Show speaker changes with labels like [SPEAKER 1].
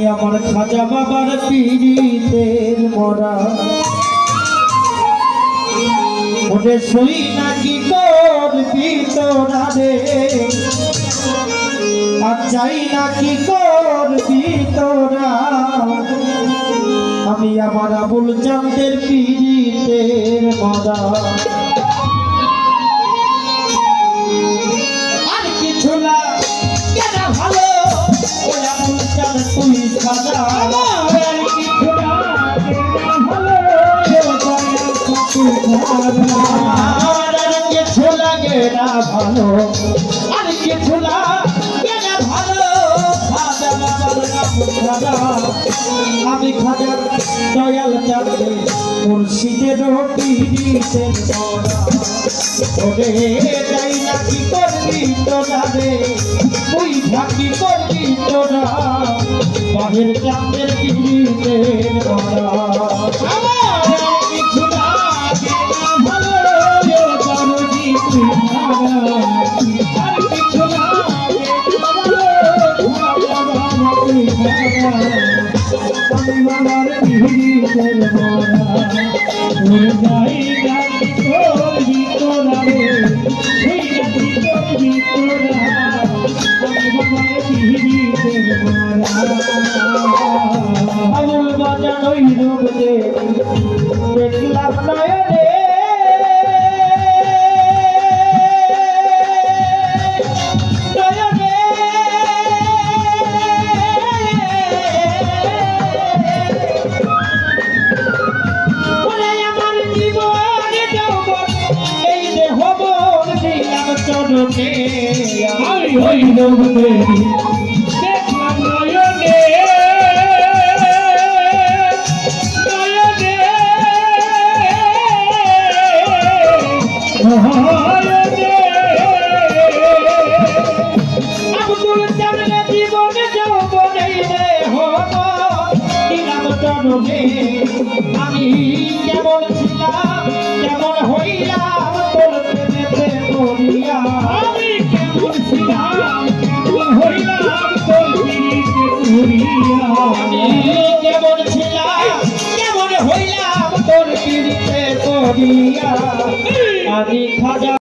[SPEAKER 1] আমার খাজা বাবার পীড়িতের মরা ওরে সই নাকি করবি তোরা রে আর চাই নাকি করবি তোরা আমি আমার আবুল চাঁদের পীড়িতের মরা আর কিছু না কেন ভালো ওই আবুল চাঁদ তুই খাজা আর কিছু না কেন ভালো আর কিছু লাগে না ভালো আর কিছু লাগে না ভালো খাজা বাবার নাম খাজা আমি খাজা দয়াল চাঁদে মুর্শিদের পীড়িতের মরা ওরে যাই নাকি করবি তোরা রে তুই ঢাকি করবি তোরা বাহের চাঁদের পীড়িতের মরা আবুল বাজানোই রূপ যে দেখলাম নয়নে আমি ওই নবুতে দেখলাম নয়নে আব্দুল চাঁদের জীবনে যৌবনে দিলাম চরণে আমি কেমন ছিলাম কেমন হইলাম তোর প্রেমে পড়িয়া আমি কেমন ছিলাম কেমন হইলাম তোর পীড়িতে পড়িয়া আমি কেমন ছিলাম কেমন হইলাম তোর পীড়িতে পড়িয়া আমি খাজা